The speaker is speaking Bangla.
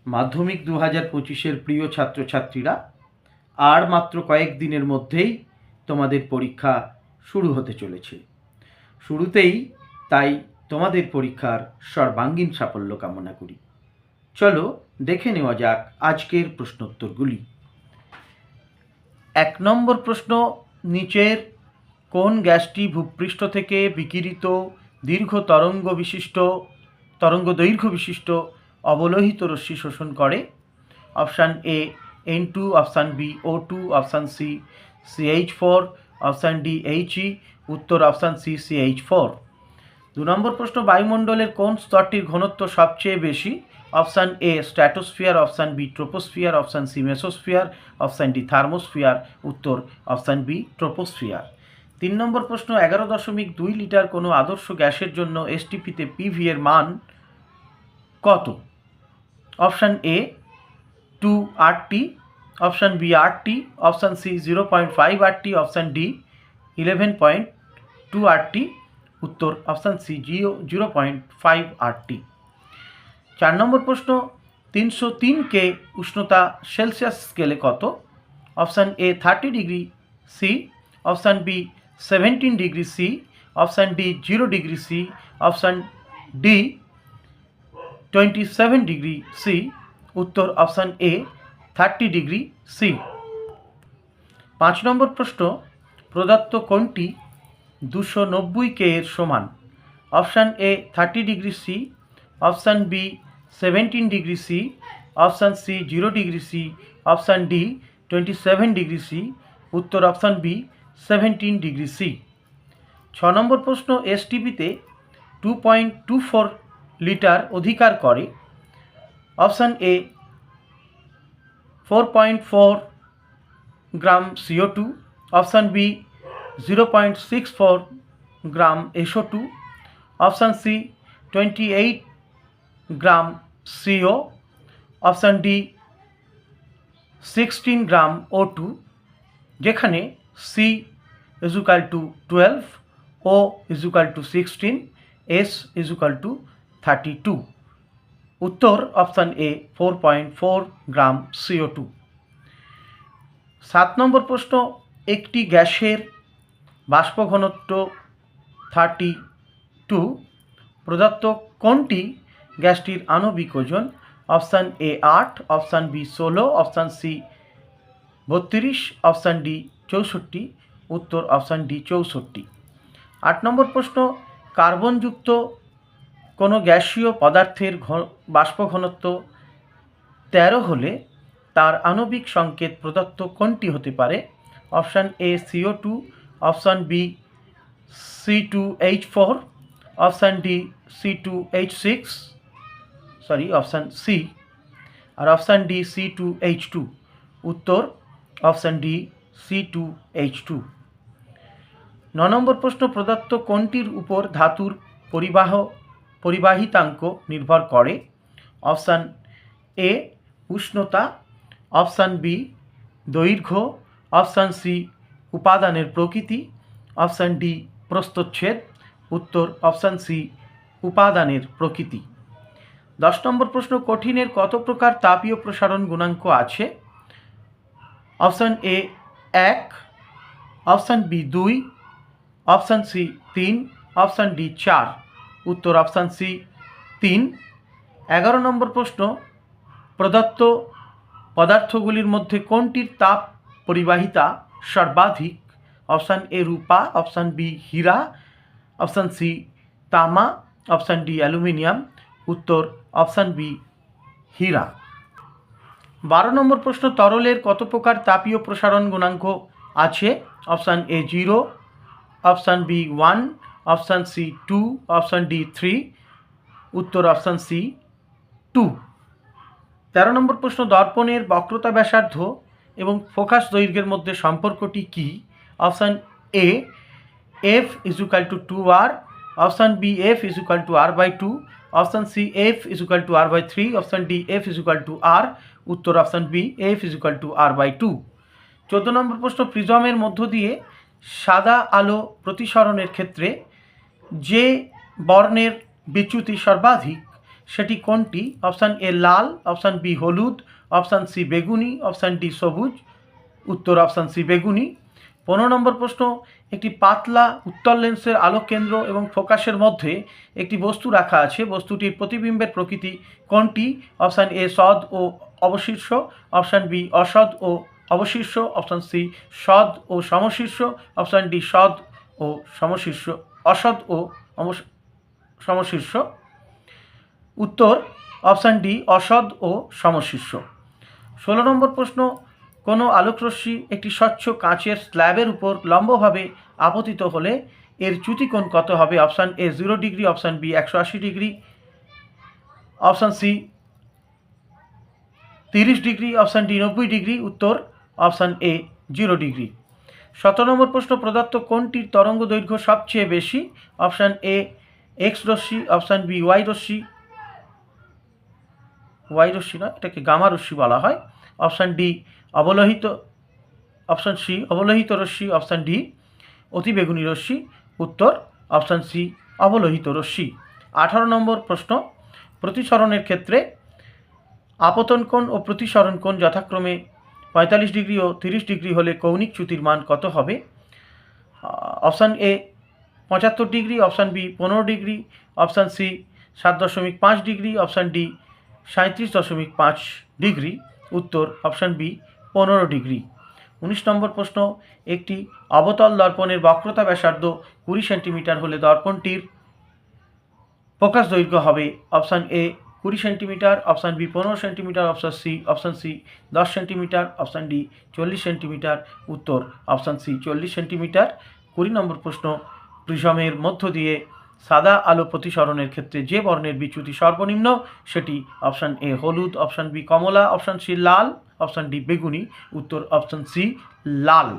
মাধ্যমিক 2025-এর প্রিয় ছাত্রছাত্রীরা, আর মাত্র কয়েক দিনের মধ্যেই তোমাদের পরীক্ষা শুরু হতে চলেছে। শুরুতেই তাই তোমাদের পরীক্ষার সর্বাঙ্গীন সাফল্য কামনা করি। চলো দেখে নেওয়া যাক আজকের প্রশ্নোত্তরগুলি। 1 নম্বর প্রশ্ন, নিচের কোন গ্যাসটি ভূপৃষ্ঠ থেকে বিকিরিত দীর্ঘ তরঙ্গ দৈর্ঘ্য বিশিষ্ট অবলোহিত রশ্মি শোষণ করে? Option A N2, option B O2, option C CH4, option D He, উত্তর অপশান সি CH4। 2 নম্বর প্রশ্ন, বায়ুমণ্ডলের কোন স্তরটির ঘনত্ব সবচেয়ে বেশি? Option A stratosphere, option B troposphere, option C mesosphere, option D thermosphere, উত্তর অপশান বি ট্রোপোস্ফিয়ার। 3 নম্বর প্রশ্ন, 11.2 লিটার কোনো আদর্শ গ্যাসের জন্য এসটিপিতে পিভি এর মান কত? Option A 2 RT, option B RT, option C 0.5 RT, option D 11.2 RT, উত্তর অপশান সি 0.5 RT। 4 নম্বর প্রশ্ন, 303 উষ্ণতা সেলসিয়াস স্কেলে কত? Option A 30 degree C, option B 17 degree C, option D 0 degree C, option D 27 degree C, উত্তর option A 30 degree C. 5 number প্রশ্ন, প্রদত্ত কোনটি 290 এর সমান? Option A 30 degree C, option B 17 degree C, option C 0 degree C, option D 27 degree C, উত্তর option B 17 degree C. 6 number প্রশ্ন, এসটিপিতে 2.24 লিটার অধিকার করে? Option A 4.4 gram CO2, option B 0.64 gram SO2, option C 28 gram CO, option D 16 gram O2, যেখানে C = 12, O = 16, S = 32, উত্তর অপশান এ 4.4 গ্রাম CO2। 7 নম্বর প্রশ্ন, একটি গ্যাসের বাষ্প ঘনত্ব 32, প্রদত্ত কোনটি গ্যাসটির আণবিক ওজন? Option A 8, option B 16, option C 32, option D 64, উত্তর অপশান ডি 64। 8 নম্বর প্রশ্ন, কার্বনযুক্ত কোনো গ্যাসীয় পদার্থের বাষ্প ঘনত্ব 13 হলে তার আণবিক সংকেত প্রদত্ত কোনটি হতে পারে? Option A CO2, option B C2H4, option D C2H6, option C, আর অপশান ডি C2H2, উত্তর অপশান ডি C2H2। 9 নম্বর প্রশ্ন, প্রদত্ত কোনটির উপর ধাতুর পরিবাহিতাঙ্ক নির্ভর করে? অপশান এ উষ্ণতা, অপশান বি দৈর্ঘ্য, অপশান সি উপাদানের প্রকৃতি, অপশান ডি প্রস্থচ্ছেদ, উত্তর অপশান সি উপাদানের প্রকৃতি। 10 নম্বর প্রশ্ন, কঠিনের কত প্রকার তাপীয় প্রসারণ গুণাঙ্ক আছে? Option A 1, option B 2, option C 3, option D 4, উত্তর অপশান সি 3। 11 নম্বর প্রশ্ন, প্রদত্ত পদার্থগুলির মধ্যে কোনটির তাপ পরিবাহিতা সর্বাধিক? অপশান এ রূপা, অপশান বি হীরা, অপশান সি তামা, অপশান ডি অ্যালুমিনিয়াম, উত্তর অপশান বি হীরা। 12 নম্বর প্রশ্ন, তরলের কত প্রকার তাপীয় প্রসারণ গুণাঙ্ক আছে? Option A 0, option B 1, option C 2, option D 3, উত্তর অপশান সি 2। 13 নম্বর প্রশ্ন, দর্পণের বক্রতা ব্যাসার্ধ এবং ফোকাস দৈর্ঘ্যের মধ্যে সম্পর্কটি কি? Option A F = 2R, option B F = R/2, option C F = R/3, option D F = R, উত্তর option B F = R/2। 14 number প্রশ্ন, প্রিজমের মধ্য দিয়ে সাদা আলো প্রতিসরণের ক্ষেত্রে যে বর্ণের বিচ্যুতি সর্বাধিক সেটি কোনটি? অপশান এ লাল, অপশান বি হলুদ, অপশান সি বেগুনি, অপশান ডি সবুজ। উত্তর অপশান সি বেগুনি। 15 নম্বর প্রশ্ন, একটি পাতলা উত্তল লেন্সের আলোক কেন্দ্র এবং ফোকাসের মধ্যে একটি বস্তু রাখা আছে, বস্তুটির প্রতিবিম্বের প্রকৃতি কোনটি? অপশান এ সদ ও অবশীর্ষ, অপশান বি অসদ ও অবশীর্ষ, অপশান সি সদ ও সমশীর্ষ, অপশান ডি সদ ও সমশীর্ষ, অসদ ও সমশীর্ষ। উত্তর অপশান ডি অসদ ও সমশীর্ষ। 16 নম্বর প্রশ্ন, কোনো আলোকরশ্মি একটি স্বচ্ছ কাঁচের স্ল্যাবের উপর লম্বভাবে আপতিত হলে এর চ্যুতিকোণ কত হবে? Option A 0 degree, option B 180 degree, option C 30 degree, option D 90 degree. উত্তর অপশান এ 0 ডিগ্রি। 17 নম্বর প্রশ্ন, প্রদত্ত কোনটির তরঙ্গ দৈর্ঘ্য সবচেয়ে বেশি? অপশান এ এক্স রশ্মি, অপশান বি ওয়াই রশ্মি নয়, এটাকে গামা রশ্মি বলা হয়, অপশান ডি অবলোহিত, অপশান সি অবলোহিত রশ্মি, অপশান ডি অতিবেগুনি রশ্মি। উত্তর অপশান সি অবলোহিত রশ্মি। 18 নম্বর প্রশ্ন, প্রতিসরণের ক্ষেত্রে আপতন কোণ ও প্রতিসরণ কোণ যথাক্রমে 45 ডিগ্রি ও 30 ডিগ্রি হলে কৌণিক চ্যুতির মান কত হবে? Option A 75 degree, option B 15 degree, option C 7.5 degree, option D 37.5 degree. উত্তর অপশান বি 15 ডিগ্রি। 19 নম্বর প্রশ্ন, একটি অবতল দর্পণের বক্রতা ব্যাসার্ধ 20 সেন্টিমিটার হলে দর্পণটির ফোকাস দৈর্ঘ্য হবে? Option A 20 centimetre, option B 15 centimetre, option C 10 centimetre, option D 40 centimetre. উত্তর অপশান সি 40 সেন্টিমিটার। 20 নম্বর প্রশ্ন, প্রিজমের মধ্য দিয়ে সাদা আলো প্রতিসরণের ক্ষেত্রে যে বর্ণের বিচ্যুতি সর্বনিম্ন সেটি? অপশান এ হলুদ, অপশান বি কমলা, অপশান সি লাল, অপশান ডি বেগুনি। উত্তর অপশান সি লাল।